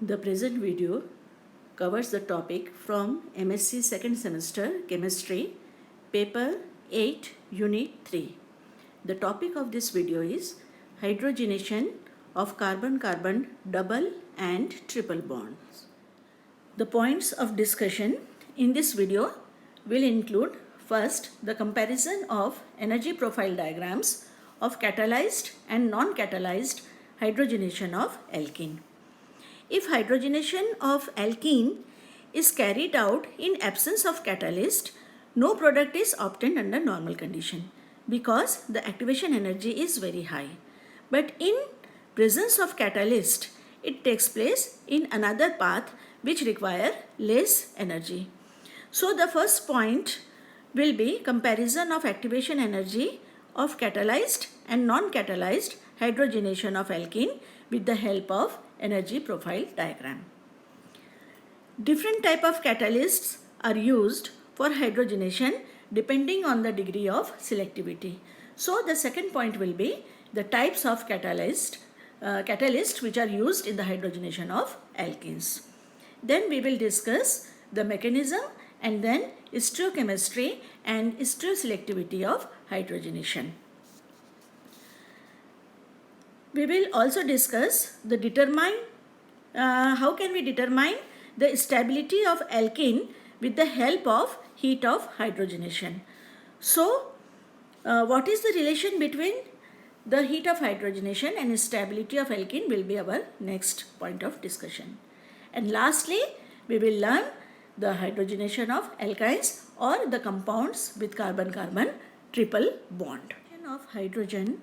The present video covers the topic from MSc second semester chemistry, paper 8, unit 3. The topic of this video is hydrogenation of carbon-carbon double and triple bonds. The points of discussion in this video will include first the comparison of energy profile diagrams of catalyzed and non-catalyzed hydrogenation of alkene. If hydrogenation of alkene is carried out in absence of catalyst, no product is obtained under normal condition because the activation energy is very high. But in presence of catalyst, it takes place in another path which require less energy. So the first point will be comparison of activation energy of catalyzed and non-catalyzed hydrogenation of alkene with the help of energy profile diagram. Different type of catalysts are used for hydrogenation depending on the degree of selectivity. So the second point will be the types of catalysts which are used in the hydrogenation of alkenes. Then we will discuss the mechanism and then stereochemistry and stereoselectivity of hydrogenation. We will also discuss the how can we determine the stability of alkene with the help of heat of hydrogenation. So, what is the relation between the heat of hydrogenation and stability of alkene will be our next point of discussion. And lastly, we will learn the hydrogenation of alkynes or the compounds with carbon-carbon triple bond. Of hydrogen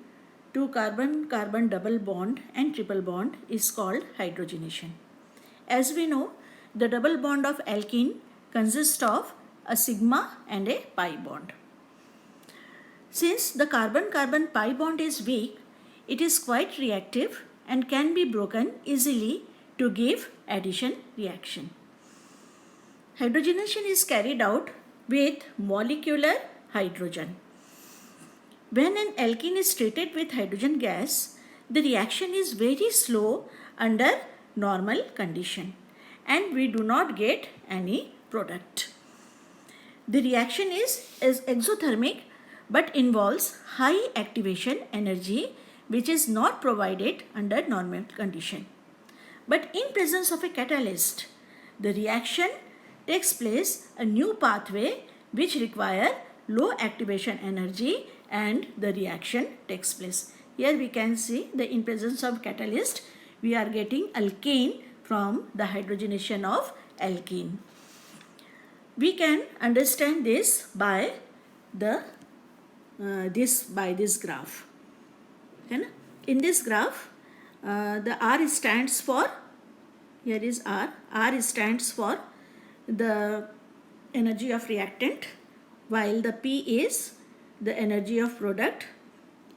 to carbon-carbon double bond and triple bond is called hydrogenation. As we know, the double bond of alkene consists of a sigma and a pi bond. Since the carbon-carbon pi bond is weak, it is quite reactive and can be broken easily to give addition reaction. Hydrogenation is carried out with molecular hydrogen. When an alkene is treated with hydrogen gas, the reaction is very slow under normal condition and we do not get any product. The reaction is exothermic but involves high activation energy which is not provided under normal condition. But in presence of a catalyst, the reaction takes place a new pathway which require low activation energy and the reaction takes place. Here we can see that in presence of catalyst, we are getting alkane from the hydrogenation of alkene. We can understand this by this graph. In this graph, the R stands for, here is R. R stands for the energy of reactant, while the P is the energy of product.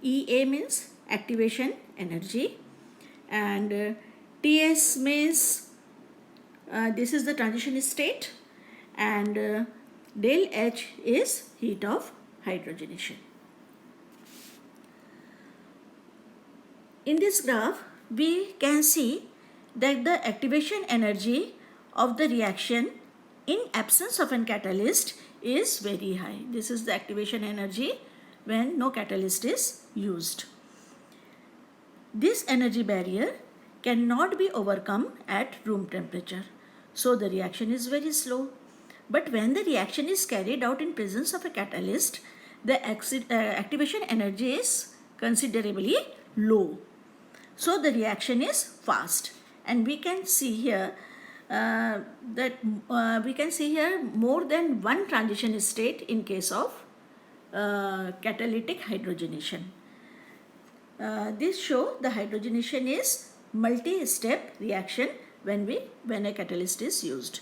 EA means activation energy, and TS means this is the transition state, and del H is heat of hydrogenation. In this graph, we can see that the activation energy of the reaction in absence of an catalyst is very high. This is the activation energy when no catalyst is used. This energy barrier cannot be overcome at room temperature. So the reaction is very slow. But when the reaction is carried out in presence of a catalyst, the activation energy is considerably low. So the reaction is fast. And we can see here more than one transition state in case of catalytic hydrogenation. This show the hydrogenation is multi-step reaction when a catalyst is used.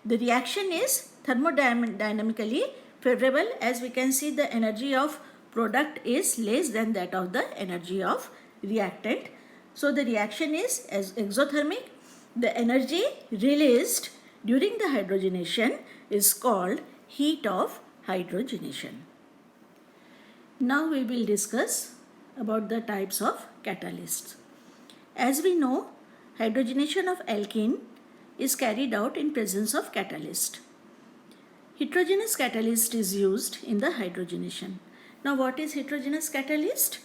The reaction is thermodynamically favorable, as we can see the energy of product is less than that of the energy of reactant. So the reaction is as exothermic. The energy released during the hydrogenation is called heat of hydrogenation. Now we will discuss about the types of catalysts. As we know, hydrogenation of alkene is carried out in presence of catalyst. Heterogeneous catalyst is used in the hydrogenation. Now what is heterogeneous catalyst?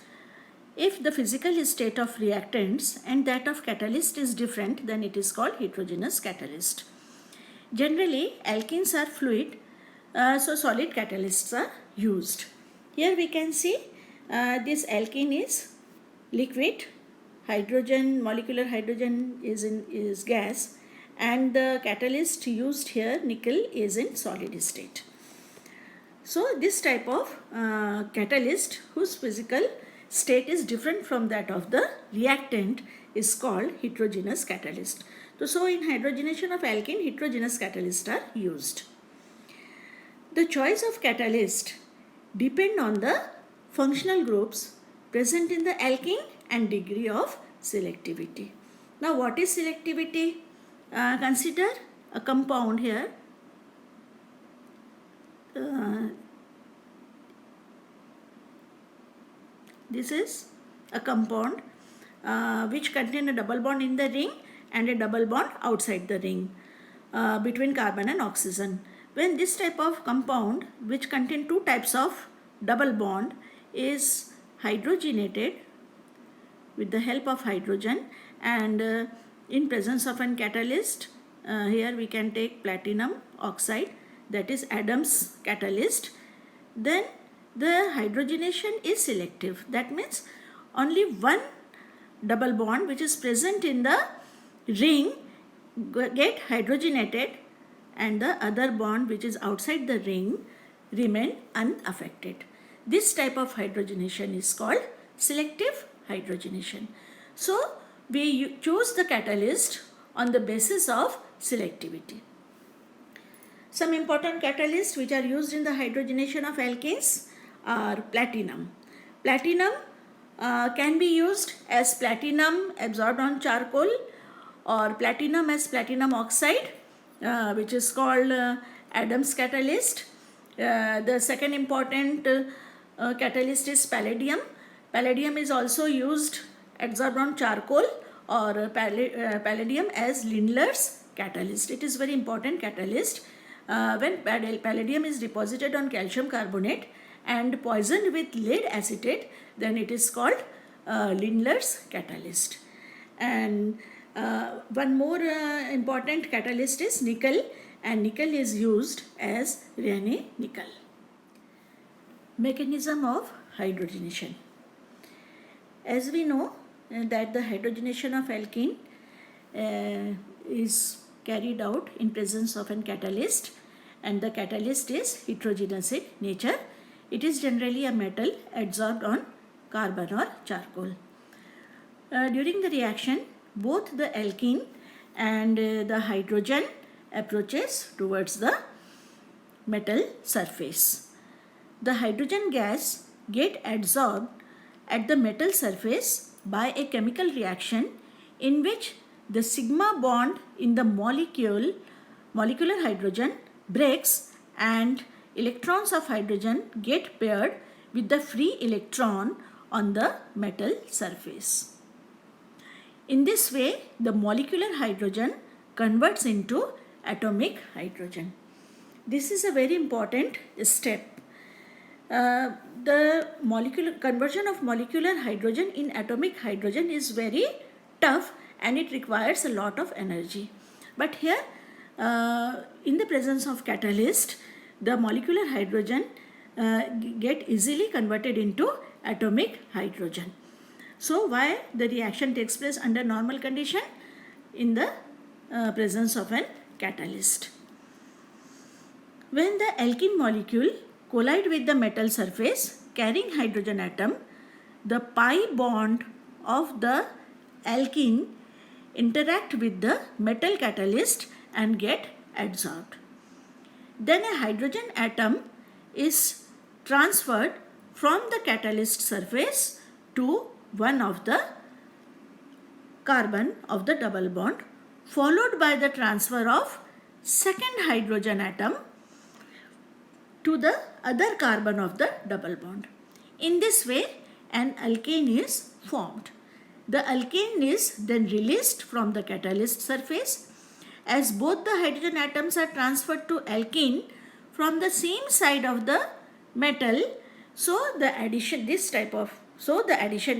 If the physical state of reactants and that of catalyst is different, then it is called heterogeneous catalyst. Generally, alkenes are fluid, so solid catalysts are used. Here we can see this alkene is liquid, hydrogen, molecular hydrogen is gas, and the catalyst used here, nickel, is in solid state. So this type of catalyst whose physical state is different from that of the reactant is called heterogeneous catalyst. So in hydrogenation of alkene, heterogeneous catalysts are used. The choice of catalyst depend on the functional groups present in the alkene and degree of selectivity. Now what is selectivity? Consider a compound here. This is a compound which contain a double bond in the ring and a double bond outside the ring between carbon and oxygen. When this type of compound which contain two types of double bond is hydrogenated with the help of hydrogen and in presence of an catalyst, here we can take platinum oxide, that is Adams catalyst, then the hydrogenation is selective. That means only one double bond which is present in the ring get hydrogenated and the other bond which is outside the ring remain unaffected. This type of hydrogenation is called selective hydrogenation. So we choose the catalyst on the basis of selectivity. Some important catalysts which are used in the hydrogenation of alkanes are platinum. Platinum can be used as platinum absorbed on charcoal or platinum as platinum oxide, which is called Adams catalyst. The second important catalyst is palladium. Palladium is also used absorbed on charcoal or palladium as Lindlar's catalyst. It is very important catalyst. When palladium is deposited on calcium carbonate and poisoned with lead acetate, then it is called Lindlar's catalyst. And one more important catalyst is nickel, and nickel is used as Raney nickel. Mechanism of hydrogenation. As we know that the hydrogenation of alkene is carried out in presence of an catalyst, and the catalyst is heterogeneous in nature. It is generally a metal adsorbed on carbon or charcoal. During the reaction, both the alkene and the hydrogen approaches towards the metal surface. The hydrogen gas get adsorbed at the metal surface by a chemical reaction in which the sigma bond in the molecular hydrogen breaks and electrons of hydrogen get paired with the free electron on the metal surface. In this way, the molecular hydrogen converts into atomic hydrogen. This is a very important step. The molecular conversion of molecular hydrogen in atomic hydrogen is very tough and it requires a lot of energy. But here, in the presence of catalyst, the molecular hydrogen get easily converted into atomic hydrogen. So why the reaction takes place under normal condition? In the presence of an catalyst. When the alkene molecule collide with the metal surface carrying hydrogen atom, the pi bond of the alkene interact with the metal catalyst and get adsorbed. Then a hydrogen atom is transferred from the catalyst surface to one of the carbon of the double bond, followed by the transfer of second hydrogen atom to the other carbon of the double bond. In this way, an alkane is formed. The alkane is then released from the catalyst surface. As both the hydrogen atoms are transferred to alkene from the same side of the metal, so the addition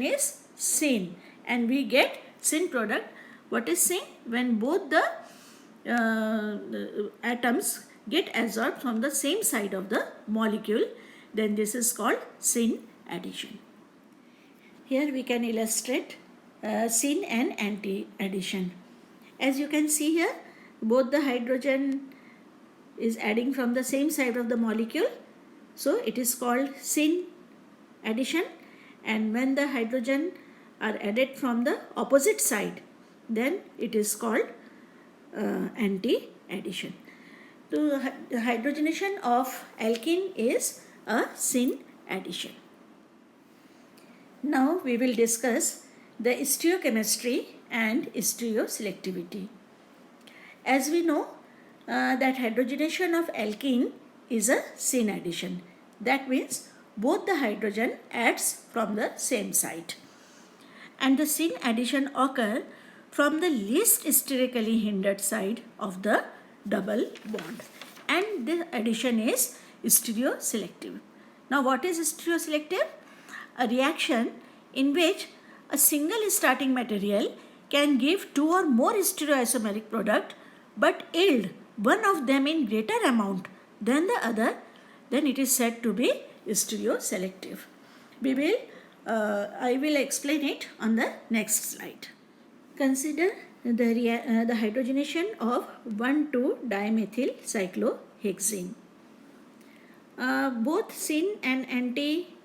is syn, and we get syn product. What is syn? When both the atoms get adsorbed from the same side of the molecule, then this is called syn addition. Here we can illustrate syn and anti addition. As you can see here, both the hydrogen is adding from the same side of the molecule, so it is called syn addition. And when the hydrogen are added from the opposite side, then it is called anti addition. So the hydrogenation of alkene is a syn addition. Now we will discuss the stereochemistry and stereoselectivity. As we know that hydrogenation of alkene is a syn addition. That means both the hydrogen adds from the same side. And the syn addition occur from the least sterically hindered side of the double bond. And the addition is stereoselective. Now what is stereoselective? A reaction in which a single starting material can give two or more stereoisomeric product but yield one of them in greater amount than the other, then it is said to be stereoselective. I will explain it on the next slide. Consider the hydrogenation of 1,2-dimethyl cyclohexene. Both syn and anti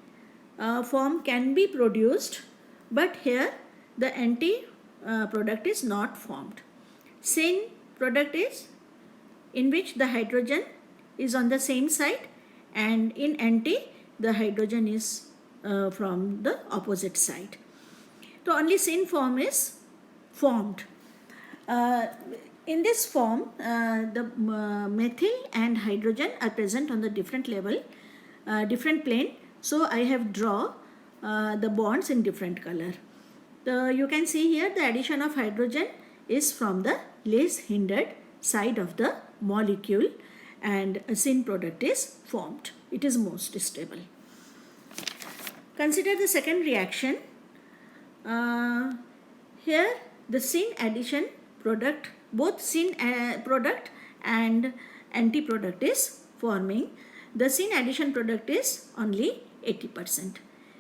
form can be produced, but here the anti product is not formed. Syn product is in which the hydrogen is on the same side, and in anti the hydrogen is from the opposite side. So only syn form is formed. In this form, the methyl and hydrogen are present on the different level, different plane. So I have drawn the bonds in different color. You can see here the addition of hydrogen is from the least hindered side of the molecule, and a syn product is formed. It is most stable. Consider the second reaction. Here the syn addition product, both syn product and anti product is forming. The syn addition product is only 80%.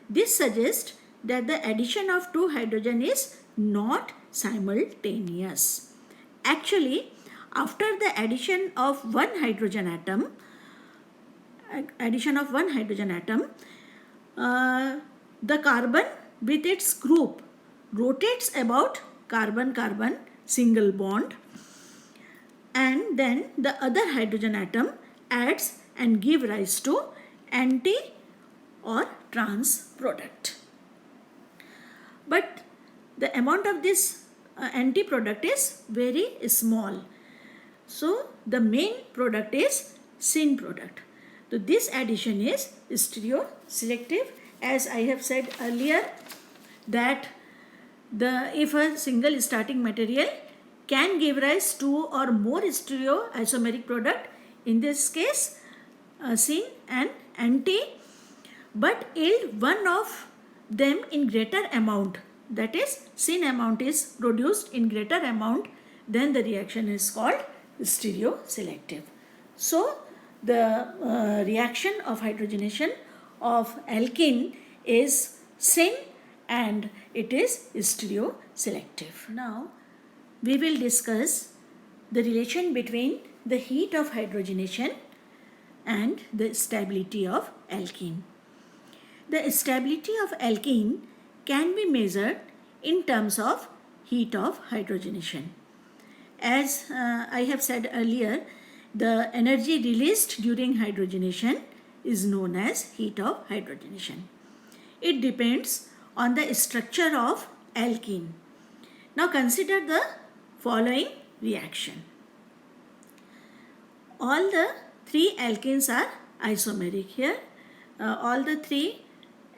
This suggests that the addition of two hydrogen is not simultaneous. Actually, after the addition of one hydrogen atom, the carbon with its group rotates about carbon-carbon single bond, and then the other hydrogen atom adds and give rise to anti or trans product. But the amount of this anti product is very small. So the main product is syn product. So this addition is stereoselective, as I have said earlier, that if a single starting material can give rise to or more stereoisomeric product, in this case syn and anti, but yield one of them in greater amount, that is syn amount is produced in greater amount, then the reaction is called stereoselective. So the reaction of hydrogenation of alkene is syn and it is stereoselective. Now we will discuss the relation between the heat of hydrogenation and the stability of alkene. The stability of alkene can be measured in terms of heat of hydrogenation. As I have said earlier, the energy released during hydrogenation is known as heat of hydrogenation. It depends on the structure of alkene. Now consider the following reaction. All the three alkenes are isomeric here. All the three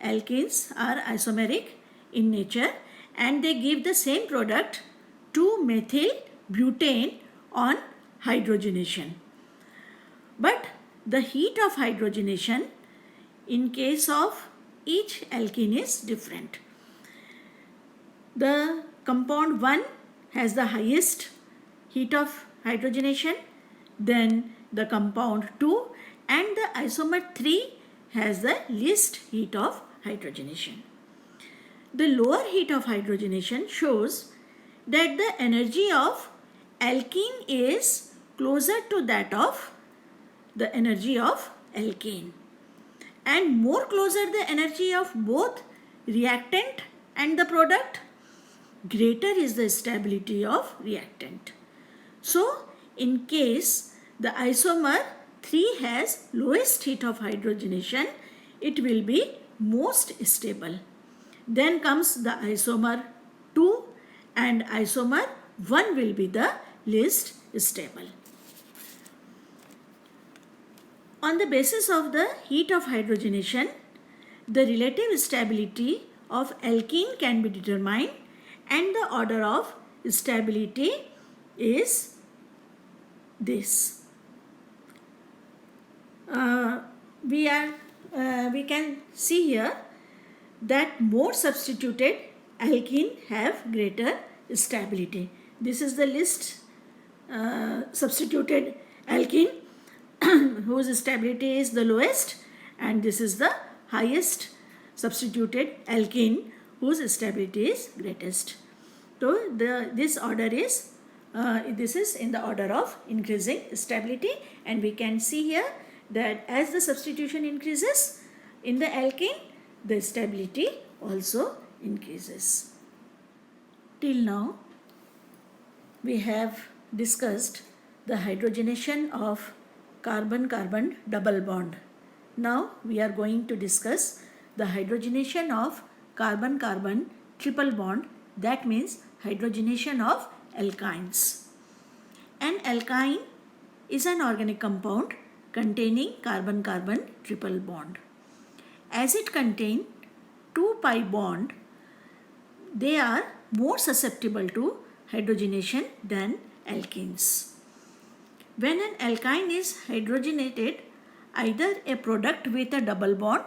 alkenes are isomeric in nature, and they give the same product 2-methyl butane on hydrogenation. But the heat of hydrogenation in case of each alkene is different. The compound 1 has the highest heat of hydrogenation, then the compound 2 and the isomer 3 has the least heat of hydrogenation. The lower heat of hydrogenation shows that the energy of alkene is closer to that of the energy of alkane, and more closer the energy of both reactant and the product, greater is the stability of reactant. So in case the isomer 3 has lowest heat of hydrogenation, it will be most stable. Then comes the isomer 2 and isomer 1 will be the least stable. On the basis of the heat of hydrogenation, the relative stability of alkene can be determined, and the order of stability is this. We can see here that more substituted alkene have greater stability. This is the least substituted alkene whose stability is the lowest, and this is the highest substituted alkene whose stability is greatest. So this order is this is in the order of increasing stability, and we can see here that as the substitution increases in the alkene, the stability also increases. Till now we have discussed the hydrogenation of carbon-carbon double bond. Now we are going to discuss the hydrogenation of carbon-carbon triple bond, that means hydrogenation of alkynes. An alkyne is an organic compound containing carbon-carbon triple bond. As it contains 2 pi bond, they are more susceptible to hydrogenation than alkenes. When an alkyne is hydrogenated, either a product with a double bond,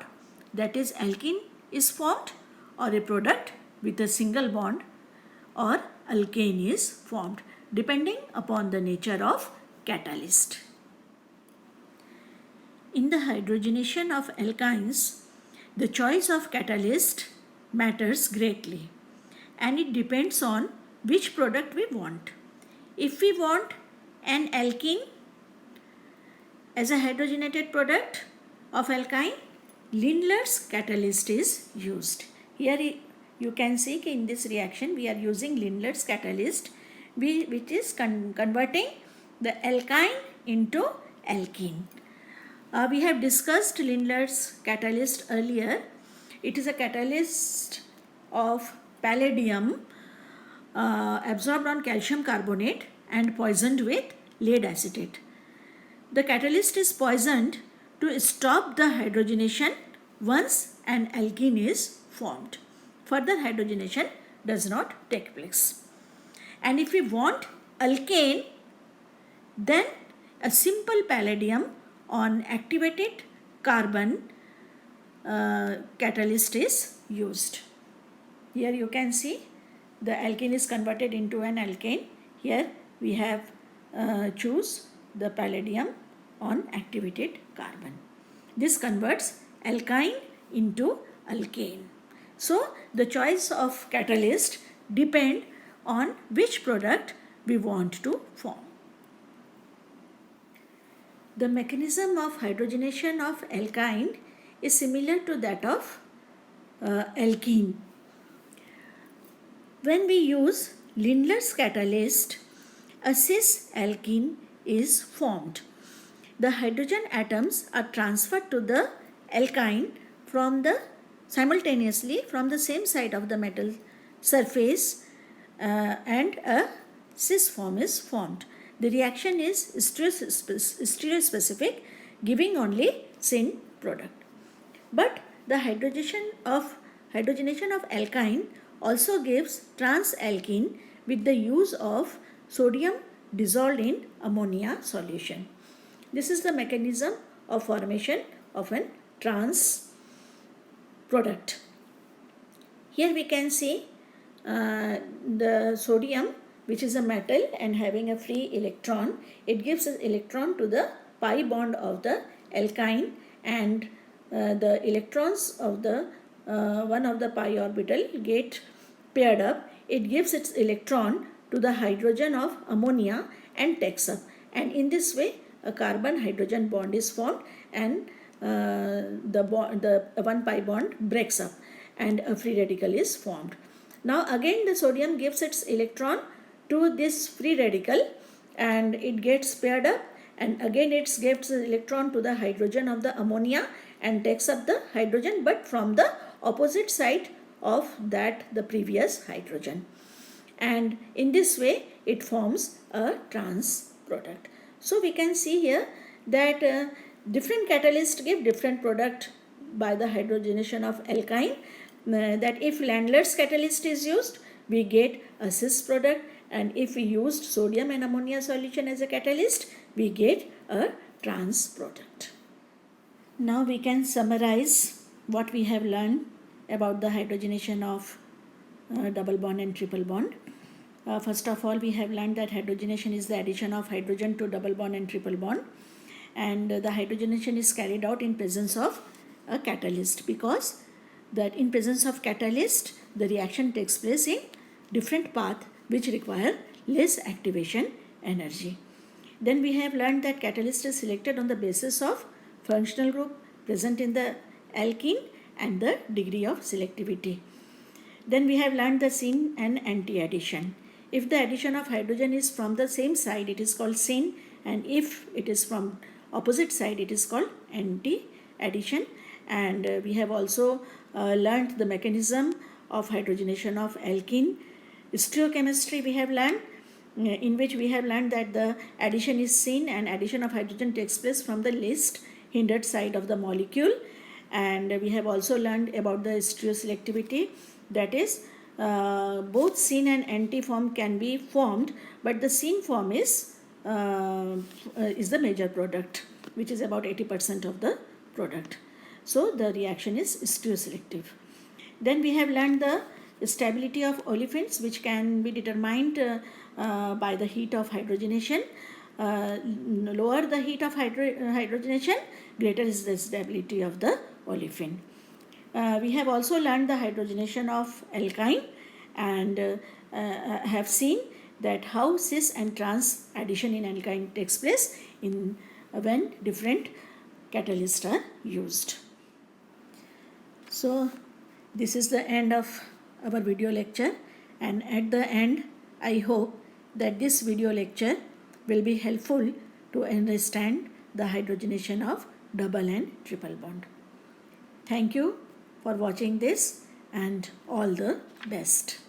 that is alkene, is formed, or a product with a single bond, or alkane, is formed, depending upon the nature of catalyst. In the hydrogenation of alkynes, the choice of catalyst matters greatly, and it depends on which product we want. If we want an alkene as a hydrogenated product of alkyne, Lindlar's catalyst is used. Here you can see in this reaction we are using Lindlar's catalyst, which is converting the alkyne into alkene. We have discussed Lindlar's catalyst earlier. It is a catalyst of palladium absorbed on calcium carbonate and poisoned with lead acetate. The catalyst is poisoned to stop the hydrogenation once an alkene is formed. Further hydrogenation does not take place. And if we want alkane, then a simple palladium on activated carbon catalyst is used. Here you can see the alkene is converted into an alkane. Here we have choose the palladium on activated carbon. This converts alkyne into alkane. So the choice of catalyst depend on which product we want to form. The mechanism of hydrogenation of alkyne is similar to that of alkene. When we use Lindlar's catalyst, a cis alkene is formed. The hydrogen atoms are transferred to the alkyne simultaneously from the same side of the metal surface, and a cis form is formed. The reaction is stereospecific, giving only syn product. But the hydrogenation of alkyne also gives trans-alkene with the use of sodium dissolved in ammonia solution. This is the mechanism of formation of an trans product. Here we can see the sodium, which is a metal and having a free electron. It gives an electron to the pi bond of the alkyne, and the electrons of the one of the pi orbital get paired up. It gives its electron to the hydrogen of ammonia and takes up, and in this way a carbon hydrogen bond is formed, and the 1 pi bond breaks up and a free radical is formed. Now again the sodium gives its electron to this free radical and it gets paired up, and again it gives the electron to the hydrogen of the ammonia and takes up the hydrogen, but from the opposite side of that the previous hydrogen, and in this way it forms a trans product. So we can see here that different catalysts give different product by the hydrogenation of alkyne. That if Landler's catalyst is used, we get a cis product, and if we used sodium and ammonia solution as a catalyst, we get a trans product. Now we can summarize what we have learned about the hydrogenation of double bond and triple bond. First of all, we have learned that hydrogenation is the addition of hydrogen to double bond and triple bond, and the hydrogenation is carried out in presence of a catalyst, because that in presence of catalyst the reaction takes place in different path which require less activation energy. Then we have learned that catalyst is selected on the basis of functional group present in the alkene and the degree of selectivity. Then we have learned the syn and anti addition. If the addition of hydrogen is from the same side, it is called syn, and if it is from opposite side, it is called anti addition. And we have also learned the mechanism of hydrogenation of alkene. Stereochemistry we have learned, in which we have learned that the addition is syn and addition of hydrogen takes place from the least hindered side of the molecule. And we have also learned about the stereoselectivity, that is both syn and anti form can be formed, but the syn form is the major product, which is about 80% of the product. So the reaction is stereoselective. Then we have learned the stability of olefins, which can be determined by the heat of hydrogenation. Lower the heat of hydrogenation, greater is the stability of the olefin. We have also learned the hydrogenation of alkyne, and have seen that how cis and trans addition in alkyne takes place in when different catalysts are used. So this is the end of our video lecture, and at the end I hope that this video lecture will be helpful to understand the hydrogenation of double and triple bond. Thank you for watching this, and all the best.